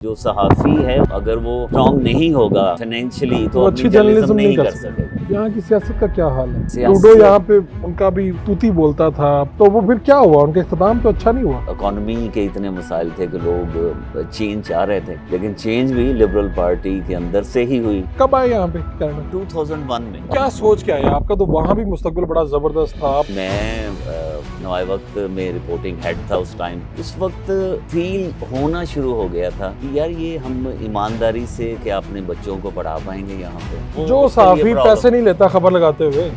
जो सहाफ़ी है अगर वो स्ट्रॉन्ग नहीं होगा फाइनेंशियली तो अच्छी जर्नलिज्म नहीं कर सकेगा। यहाँ की सियासत का क्या हाल है? सियासत- ट्रूडो यहाँ पे उनका भी तूती बोलता था, तो वो फिर क्या हुआ? उनका इख्तिताम तो अच्छा नहीं हुआ। इकोनॉमी के इतने मसाइल थे कि लोग चेंज चाह रहे थे, लेकिन चेंज भी लिबरल पार्टी के अंदर से ही हुई। कब आए यहाँ पे कनाडा? 2001 में। क्या सोच के आए? आपका तो वहाँ भी मुस्तकबिल बड़ा जबरदस्त था। मैं नवाए वक्त में रिपोर्टिंग हेड था उस टाइम। उस वक्त फील होना शुरू हो गया था कि यार ये हम ईमानदारी से क्या अपने बच्चों को पढ़ा पाएंगे यहाँ पे। जो सहाफी पैसे नहीं लेता खबर लगाते हुए।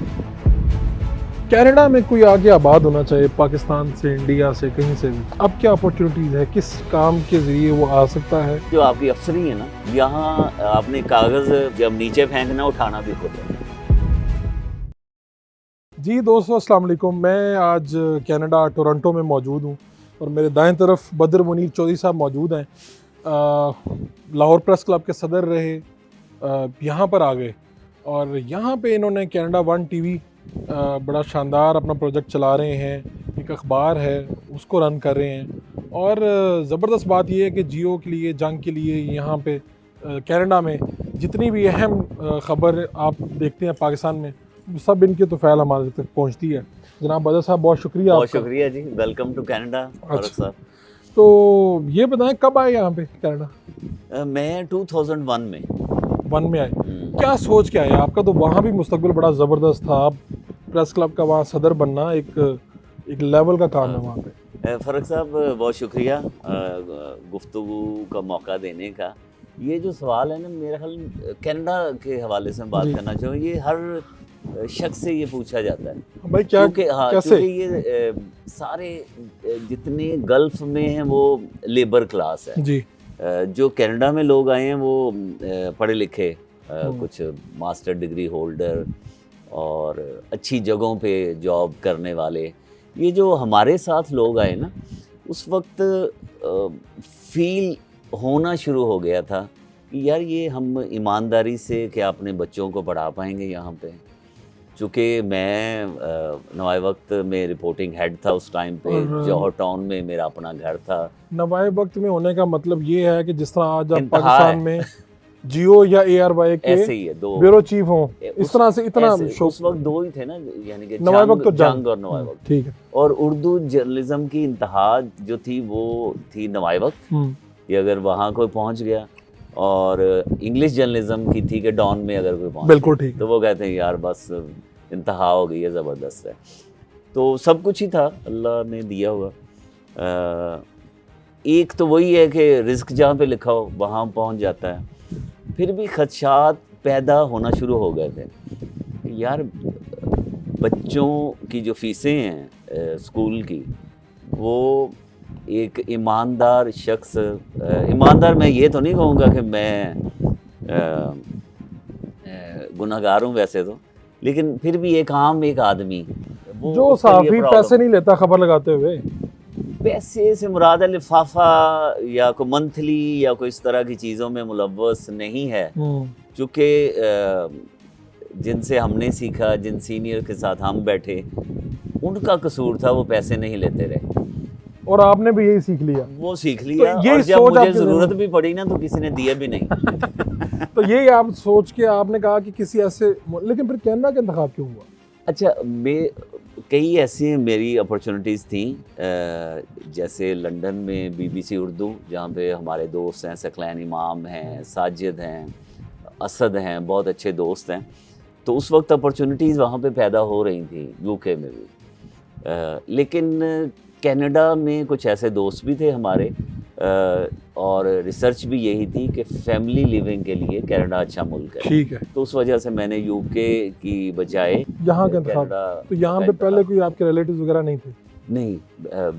कनाडा में कोई आगे आबाद होना चाहिए, पाकिस्तान से, इंडिया से, कहीं से भी। अब क्या अपॉर्चुनिटीज है? किस काम के जरिए वो आ सकता है? जो आपकी अफसरी है ना, यहाँ आपने कागज जब नीचे फेंकना उठाना भी खुद है। जी दोस्तों, अस्सलाम वालेकुम। मैं आज कनाडा टोरंटो में मौजूद हूँ और मेरे दाएं तरफ बदर मुनीर चौधरी साहब मौजूद हैं। लाहौर प्रेस क्लब के सदर रहे, यहाँ पर आ गए और यहाँ पे इन्होंने कनाडा वन टीवी बड़ा शानदार अपना प्रोजेक्ट चला रहे हैं। एक अखबार है, उसको रन कर रहे हैं। और ज़बरदस्त बात यह है कि जियो के लिए, जंग के लिए यहाँ पे कनाडा में जितनी भी अहम ख़बर आप देखते हैं पाकिस्तान में, सब इनके तो फ़ैल हमारे तक पहुँचती है। जनाब बदर साहब, बहुत शुक्रिया। बहुत शुक्रिया जी, वेलकम टू कनाडा। अच्छा, तो ये बताएं कब आए यहाँ पे कनाडा? मैं 2001 में आए। क्या सोच के आए? आपका तो वहाँ भी मुस्तकबिल बड़ा ज़बरदस्त था। आप प्रेस क्लब का वहाँ सदर बनना एक लेवल का काम है वहाँ पे। फ़ारूक साहब, बहुत शुक्रिया गुफ्तगू का मौका देने का। ये जो सवाल है ना, मेरा ख्याल कनाडा के हवाले से बात करना चाहूँ। ये हर शख्स से ये पूछा जाता है भाई, क्या कैसे? क्योंकि ये सारे जितने गल्फ में हैं वो लेबर क्लास है जी। जो कनाडा में लोग आए हैं वो पढ़े लिखे, कुछ मास्टर डिग्री होल्डर और अच्छी जगहों पे जॉब करने वाले। ये जो हमारे साथ लोग आए ना, उस वक्त फील होना शुरू हो गया था कि यार ये हम ईमानदारी से क्या अपने बच्चों को पढ़ा पाएंगे यहाँ पे। चूँकि मैं नवाए वक्त में रिपोर्टिंग हेड था उस टाइम पे, जौहर टाउन में मेरा अपना घर था। नवाए वक्त में होने का मतलब ये है कि जिस तरह आज आप पाकिस्तान में जियो या ARY के ऐसे ही है, दो ब्यूरो चीफ हों, इस तरह से इतना उस वक्त दो ही थे ना, यानी कि नवाए वक्त तो जंग और नवाए वक्त। ठीक है। और उर्दू जर्नलिज्म की इंतहा जो थी वो थी नवाए वक्त। ये अगर वहाँ कोई पहुँच गया, और इंग्लिश जर्नलिज्म की थी कि डॉन में अगर कोई पहुँच, बिल्कुल ठीक, तो वो कहते हैं यार बस इंतहा हो गई है, ज़बरदस्त है। तो सब कुछ ही था, अल्लाह ने दिया हुआ। एक तो वही है कि रिस्क जहाँ पे लिखा हो वहाँ पहुँच जाता है। फिर भी खदशात पैदा होना शुरू हो गए थे यार, बच्चों की जो फीसें हैं स्कूल की, वो एक ईमानदार शख्स, ईमानदार मैं ये तो नहीं कहूँगा कि मैं गुनहगार हूँ वैसे तो, लेकिन फिर भी एक आदमी जो सहाफी पैसे नहीं लेता खबर लगाते हुए। पैसे से मुराद है लिफाफा या कोई मंथली या कोई इस तरह की चीज़ों में मुलव्वस नहीं है। चूँकि जिनसे हमने सीखा, जिन सीनियर के साथ हम बैठे, उनका कसूर था, वो पैसे नहीं लेते रहे और आपने भी यही सीख लिया। वो सीख लिया, तो और जब मुझे ज़रूरत भी पड़ी ना तो किसी ने दिया भी नहीं। तो यही आप सोच के आपने कहा कि किसी ऐसे, लेकिन फिर कनाडा का इंतखाब क्यों हुआ? अच्छा, कई ऐसी मेरी अपॉर्चुनिटीज़ थी, जैसे लंदन में BBC उर्दू, जहाँ पे हमारे दोस्त हैं, सकलैन इमाम हैं, साजिद हैं, असद हैं, बहुत अच्छे दोस्त हैं। तो उस वक्त अपॉर्चुनिटीज़ वहाँ पे पैदा हो रही थी, UK में भी। लेकिन कनाडा में कुछ ऐसे दोस्त भी थे हमारे, और रिसर्च भी यही थी कि फैमिली लिविंग के लिए कनाडा अच्छा मुल्क है। ठीक है। तो उस वजह से मैंने UK की बजाय यहाँ का इंतखाब। तो यहाँ पे पहले कोई आपके रिलेटिव्स वगैरह नहीं थे? नहीं,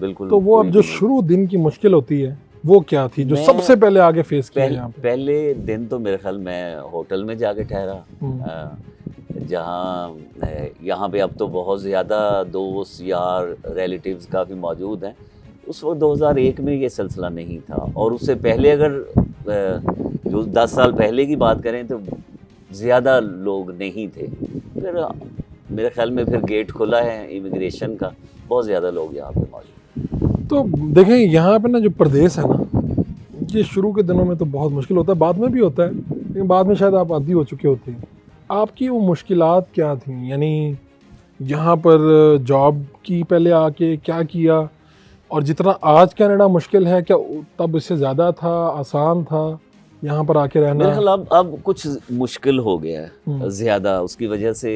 बिल्कुल। तो वो अब जो शुरू दिन की मुश्किल होती है वो क्या थी जो सबसे पहले आगे फेस किया यहाँ पे? पहले दिन तो मेरे ख्याल मैं होटल में जाके ठहरा, जहाँ यहाँ पे अब तो बहुत ज़्यादा दोस्त यार रिलेटिव्स काफ़ी मौजूद हैं। उस वक्त 2001 में ये सिलसिला नहीं था, और उससे पहले अगर जो 10 साल पहले की बात करें तो ज़्यादा लोग नहीं थे। फिर मेरे ख्याल में फिर गेट खुला है इमिग्रेशन का, बहुत ज़्यादा लोग यहाँ पे मौजूद। तो देखें यहाँ पे ना जो प्रदेश है ना, देखिए शुरू के दिनों में तो बहुत मुश्किल होता है, बाद में भी होता है, लेकिन बाद में शायद आप आदी हो चुके होते हैं। आपकी वो मुश्किलात क्या थी, यानी यहाँ पर जॉब की पहले आके क्या किया, और जितना आज कनाडा मुश्किल है क्या तब इससे ज़्यादा था, आसान था यहाँ पर आके रहना? मेरे ख्याल अब कुछ मुश्किल हो गया है ज़्यादा। उसकी वजह से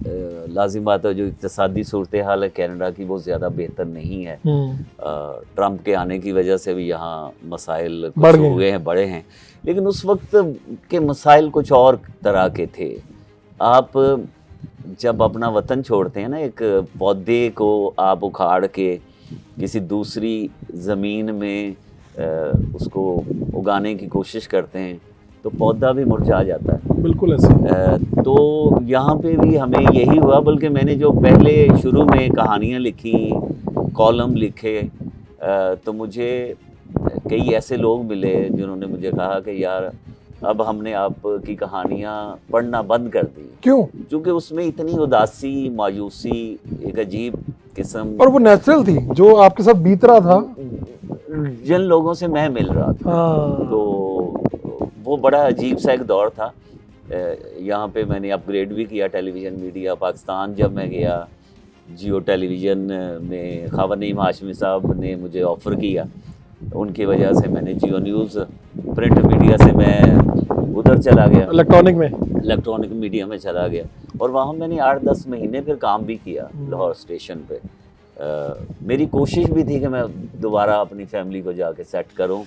लाजिम बात है, जो इक्तिसादी सूरत हाल है कनाडा की वो ज़्यादा बेहतर नहीं है। ट्रंप के आने की वजह से भी यहाँ मसाइल कुछ हो गए हैं, बड़े हैं, लेकिन उस वक्त के मसाइल कुछ और तरह के थे। आप जब अपना वतन छोड़ते हैं ना, एक पौधे को आप उखाड़ के किसी दूसरी ज़मीन में उसको उगाने की कोशिश करते हैं तो पौधा भी मुरझा जाता है। बिल्कुल ऐसा। तो यहाँ पे भी हमें यही हुआ, बल्कि मैंने जो पहले शुरू में कहानियाँ लिखी, कॉलम लिखे, तो मुझे कई ऐसे लोग मिले जिन्होंने मुझे कहा कि यार अब हमने आपकी कहानियाँ पढ़ना बंद कर दी। क्यों? क्योंकि उसमें इतनी उदासी, मायूसी, एक अजीब किस्म, और वो नेचुरल थी जो आपके साथ बीत रहा था, जिन लोगों से मैं मिल रहा था। तो वो बड़ा अजीब सा एक दौर था। यहाँ पे मैंने अपग्रेड भी किया टेलीविज़न मीडिया। पाकिस्तान जब मैं गया, जियो टेलीविज़न में खावर नईम हाशमी साहब ने मुझे ऑफ़र किया, उनकी वजह से मैंने जियो न्यूज़ प्रिंट मीडिया से मैं उधर चला गया, इलेक्ट्रॉनिक मीडिया में चला गया, और वहाँ मैंने 8-10 महीने फिर काम भी किया लाहौर स्टेशन पे। मेरी कोशिश भी थी कि मैं दोबारा अपनी फैमिली को जाके सेट करूं,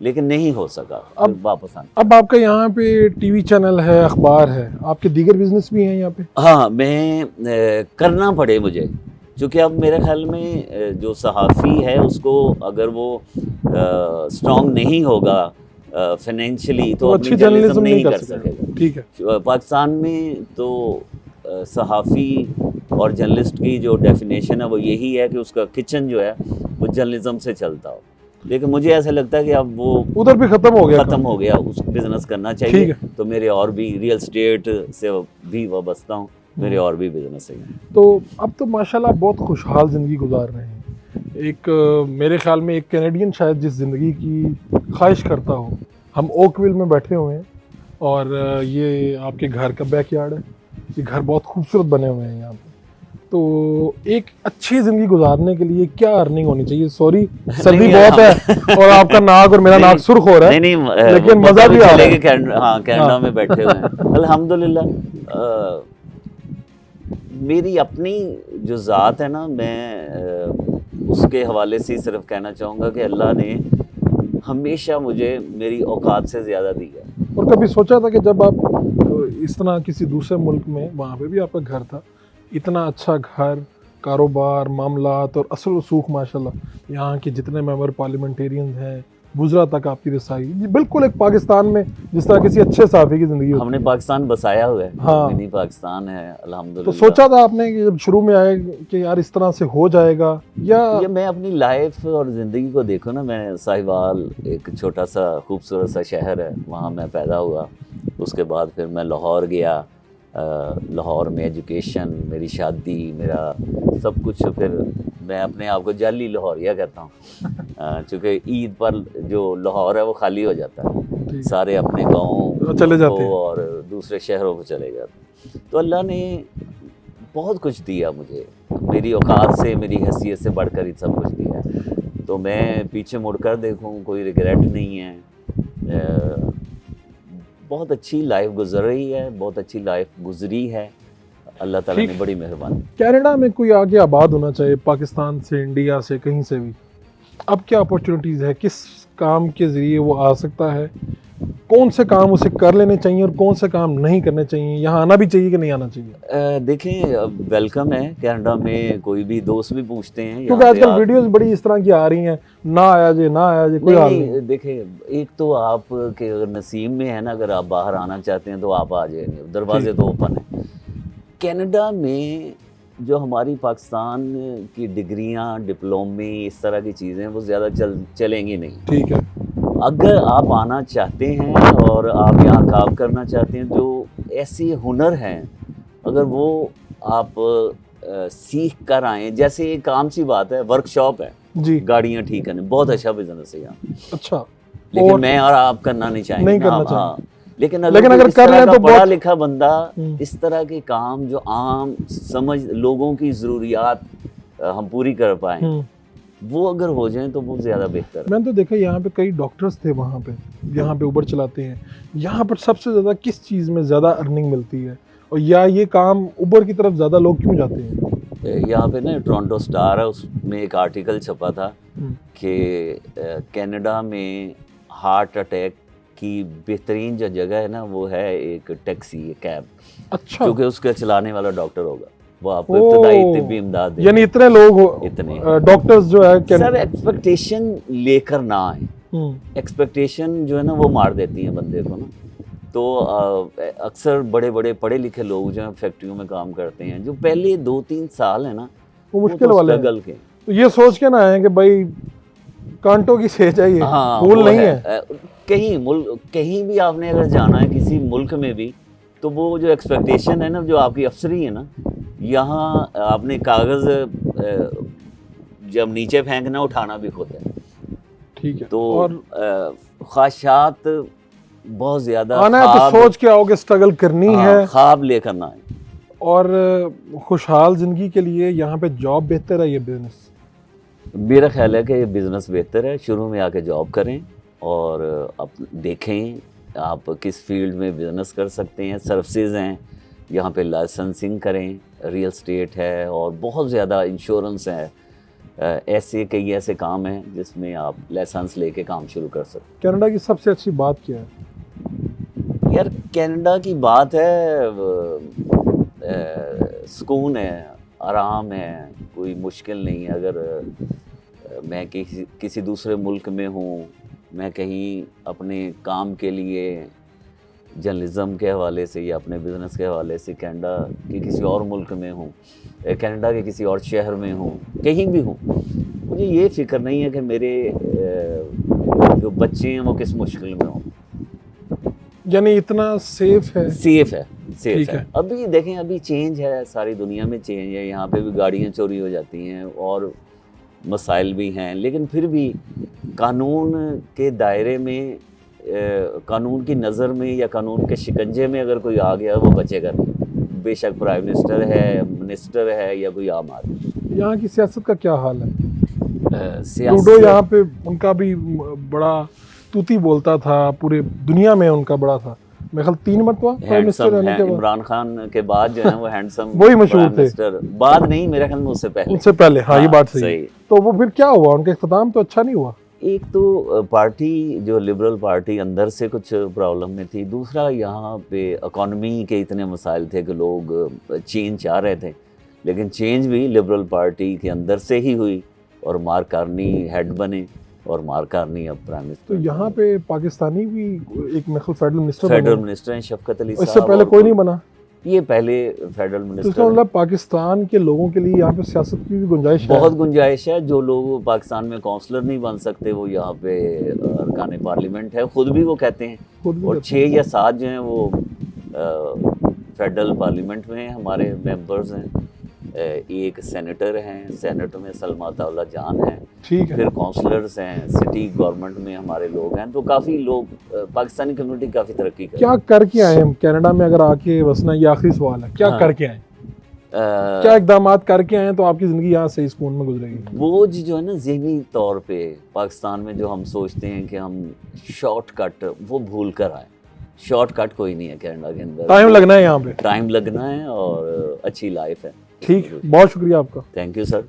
लेकिन नहीं हो सका। अब वापस आना। अब आपका यहाँ पे टीवी चैनल है, अखबार है, आपके दीगर बिजनेस भी हैं यहाँ पे? हाँ, मैं करना पड़े मुझे, क्योंकि अब मेरे ख्याल में जो सहाफ़ी है उसको अगर वो स्ट्रॉन्ग नहीं होगा फाइनेंशियली तो अच्छी जर्नलिज्म नहीं कर सकेगा। ठीक है। पाकिस्तान में तो सहाफ़ी और जर्नलिस्ट की जो डेफिनेशन है वो यही है कि उसका किचन जो है वो जर्नलिज्म से चलता हो, लेकिन मुझे ऐसा लगता है कि अब वो उधर भी ख़त्म हो गया, उस बिज़नेस करना चाहिए। तो मेरे और भी रियल एस्टेट से भी वाबस्ता हूँ, मेरे और भी बिज़नेस हैं। तो अब तो माशाल्लाह बहुत खुशहाल ज़िंदगी गुजार रहे हैं। एक मेरे ख्याल में एक कैनेडियन शायद जिस ज़िंदगी की ख्वाहिश करता हो। हम ओकविल में बैठे हुए हैं और ये आपके घर का बैकयार्ड है। ये घर बहुत खूबसूरत बने हुए हैं यहाँ पे। तो एक अच्छी ज़िंदगी गुजारने के लिए क्या अर्निंग होनी चाहिए? सॉरी सर्दी बहुत है और आपका नाक और मेरा नाक सुर्ख हो रहा है। नहीं, लेकिन मज़ा भी आ रहा है। हाँ, कनाडा में बैठे हुए हैं अल्हम्दुलिल्लाह। मेरी अपनी जो ज़ात है ना, मैं उसके हवाले से सिर्फ कहना चाहूँगा कि अल्लाह ने हमेशा मुझे मेरी औकात से ज़्यादा दी है। और कभी सोचा था कि जब आप इस तरह किसी दूसरे मुल्क में, वहाँ पे भी आपका घर था, इतना अच्छा घर, कारोबार, मामलात और असल वसूख माशाल्लाह, यहाँ के जितने मेंबर पार्लियामेंटेरियन हैं, गुजरा तक आपकी रसाई, बिल्कुल एक पाकिस्तान में जिस तरह किसी अच्छे साफी की ज़िंदगी होती है। हमने पाकिस्तान बसाया हुआ है। हाँ, मिनी पाकिस्तान है अल्हम्दुलिल्लाह। तो सोचा था आपने कि जब शुरू में आए कि यार इस तरह से हो जाएगा, या ये मैं अपनी लाइफ और ज़िंदगी को देखो ना, मैं साहिवाल एक छोटा सा खूबसूरत सा शहर है, वहाँ मैं पैदा हुआ। उसके बाद फिर मैं लाहौर गया, लाहौर में एजुकेशन, मेरी शादी, मेरा सब कुछ, फिर मैं अपने आप को जाली लाहौरिया कहता हूँ, क्योंकि ईद पर जो लाहौर है वो खाली हो जाता है, सारे अपने गाँव चले जाते हैं और दूसरे शहरों को चले जाते हैं। तो अल्लाह ने बहुत कुछ दिया मुझे, मेरी औकात से, मेरी हैसियत से बढ़कर ही सब कुछ दिया है। तो मैं पीछे मुड़कर देखूँ कोई रिग्रेट नहीं है। बहुत अच्छी लाइफ गुजर रही है, बहुत अच्छी लाइफ गुजरी है, अल्लाह ताला ने बड़ी मेहरबानी। कनाडा में कोई आगे आबाद होना चाहिए, पाकिस्तान से, इंडिया से, कहीं से भी, अब क्या अपॉर्चुनिटीज़ है? किस काम के ज़रिए वो आ सकता है? कौन से काम उसे कर लेने चाहिए और कौन से काम नहीं करने चाहिए? यहाँ आना भी चाहिए कि नहीं आना चाहिए? देखें, वेलकम है कनाडा में, कोई भी दोस्त भी पूछते हैं, क्योंकि आजकल वीडियोस बड़ी इस तरह की आ रही हैं, ना आया जे कोई हाल नहीं। देखें, एक तो आप के अगर नसीब में है ना, अगर आप बाहर आना चाहते हैं तो आप आ जाएंगे, दरवाजे तो ओपन है। कनाडा में जो हमारी पाकिस्तान की डिग्रियां, डिप्लोमे, इस तरह की चीज़ें वो ज़्यादा चलेंगी नहीं। ठीक है। अगर आप आना चाहते हैं और आप यहाँ काम करना चाहते हैं, जो ऐसे हुनर हैं, अगर वो आप सीख कर आएँ, जैसे एक आम सी बात है, वर्कशॉप है जी, गाड़ियाँ ठीक करने, बहुत अच्छा बिजनेस है यहाँ। अच्छा। लेकिन और मैं और आप करना नहीं चाहेंगे नहीं ना, करना हाँ। चाहेंगे। लेकिन लेकिन अगर इस कर तरह लें का तो पढ़ा बहुत लिखा बंदा हम्म, इस तरह के काम जो आम समझ लोगों की ज़रूरियात हम पूरी कर पाएँ, हम्म। वो अगर हो जाएं तो वो ज़्यादा बेहतर है। मैंने तो देखा यहाँ पे कई डॉक्टर्स थे वहाँ पे, यहाँ पे उबर चलाते हैं। यहाँ पर सबसे ज़्यादा किस चीज़ में ज़्यादा अर्निंग मिलती है, और या ये काम उबर की तरफ ज़्यादा लोग क्यों जाते हैं? यहाँ पे ना टोरंटो स्टार है, उसमें एक आर्टिकल छपा था हम्म, कि कनाडा में हार्ट अटैक की बेहतरीन जो जगह है ना वो है एक टैक्सी, कैब, अच्छा। क्योंकि उसका चलाने वाला डॉक्टर होगा, वो आपको इब्तदाई तिब्बी इमदाद देगा। यानी इतने लोग इतने डॉक्टर्स जो है सर एक्सपेक्टेशन लेकर ना आए, एक्सपेक्टेशन जो है ना वो मार देती हैं बंदे को ना। तो अक्सर बड़े बड़े पढ़े लिखे लोग जो हैं फैक्ट्रियों में काम करते हैं, जो पहले 2-3 साल है ना वो मुश्किल तो वाले हैं। स्ट्रगल के। तो ये सोच के ना आए कि भाई कांटों की सेज है, ये हाँ फूल वो नहीं है। है। कहीं भी आपने अगर जाना है किसी मुल्क में भी, तो वो जो एक्सपेक्टेशन है ना, जो आपकी अफसरी है ना, यहाँ आपने कागज़ जब नीचे फेंकना उठाना भी खुद है। ठीक है। तो और ख्वाहिशात बहुत ज़्यादा, आना है तो सोच के आओगे, स्ट्रगल करनी है। ख्वाब लेकर ना आए। और खुशहाल ज़िंदगी के लिए यहाँ पे जॉब बेहतर है, ये बिजनेस? मेरा ख्याल है कि ये बिज़नेस बेहतर है। शुरू में आके जॉब करें और अब देखें आप किस फील्ड में बिज़नेस कर सकते हैं। सर्विसेज हैं यहाँ पे, लाइसेंसिंग करें, रियल स्टेट है और बहुत ज़्यादा इंश्योरेंस है। ऐसे कई ऐसे काम हैं जिसमें आप लाइसेंस लेके काम शुरू कर सकते कनाडा की सबसे अच्छी बात क्या है? हैं। यार कनाडा की बात है सुकून है, आराम है, कोई मुश्किल नहीं है। अगर मैं किसी दूसरे मुल्क में हूँ, मैं कहीं अपने काम के लिए जर्नलिज़म के हवाले से या अपने बिज़नेस के हवाले से कनाडा के किसी और मुल्क में हूँ, कनाडा के किसी और शहर में हूँ, कहीं भी हूँ, मुझे ये फ़िक्र नहीं है कि मेरे जो बच्चे हैं वो किस मुश्किल में हों। यानी इतना सेफ है? सेफ है, सेफ ठीक है। है। अभी देखें, अभी चेंज है, सारी दुनिया में चेंज है। यहाँ पे भी गाड़ियाँ चोरी हो जाती हैं और मसाइल भी हैं, लेकिन फिर भी कानून के दायरे में, कानून की नज़र में या कानून के शिकंजे में अगर कोई आ गया वो बचेगा नहीं, बेशक प्राइम मिनिस्टर है या कोई आम आदमी। यहाँ की सियासत का क्या हाल है? सियासत ट्रूडो यहाँ पे उनका भी बड़ा तूती बोलता था, पूरे दुनिया में उनका बड़ा था। मेरे ख्याल 3 मरतबा प्राइम मिनिस्टर रहने के बाद। इमरान खान के बाद जो है वो हैंडसम वही मशहूर प्राइम थे। मिनिस्टर, बाद नहीं, मेरे ख्याल में उससे पहले। उनसे पहले, हाँ, ये हाँ, बात सही है। तो वो फिर क्या हुआ? उनका इख्तिताम तो अच्छा नहीं हुआ। एक तो पार्टी जो लिबरल पार्टी अंदर से कुछ प्रॉब्लम में थी, दूसरा यहाँ पे इकॉनमी के इतने मसाइल थे कि लोग चेंज चाह रहे थे, लेकिन चेंज भी लिबरल पार्टी के अंदर से ही हुई और मार्क कार्नी हेड बने और मार्क कार्नी अब प्राइम मिनिस्टर। तो यहाँ पे पाकिस्तानी भी एक फेडरल मिनिस्टर फेडरल मिनिस्टर हैं शफकत अली साहब। इससे पहले कोई नहीं बना? ये पहले फेडरल तो मिनिस्टर इसका मतलब पाकिस्तान के लोगों के लिए यहाँ पे सियासत की भी गुंजाइश है? बहुत गुंजाइश है। जो लोग पाकिस्तान में काउंसलर नहीं बन सकते वो यहाँ पे अरकान पार्लियामेंट है, खुद भी वो कहते हैं। और 6 या 7 जो हैं वो फेडरल पार्लियामेंट में हमारे मेंबर्स हैं। एक सेनेटर हैं, सेनेट में सलमा अताउल्लाह जान हैं, ठीक है। फिर काउंसलर्स हैं, सिटी गवर्नमेंट में हमारे लोग हैं। तो काफ़ी लोग, पाकिस्तानी कम्युनिटी काफ़ी तरक्की कर। क्या करके आए हम कनाडा में? अगर आके बसना, ये आखिरी सवाल है, क्या करके आए? क्या इकदाम करके आए तो आपकी ज़िंदगी यहाँ सही सुकून में गुजरेगी? बोझ जो है ना ज़हनी तौर पे पाकिस्तान में जो हम सोचते हैं कि हम शॉर्टकट, वो भूल कर आए। शॉर्टकट कोई नहीं है कनाडा के अंदर। टाइम लगना है यहाँ पे, टाइम लगना है और अच्छी लाइफ है। ठीक, बहुत शुक्रिया आपका। Thank you sir.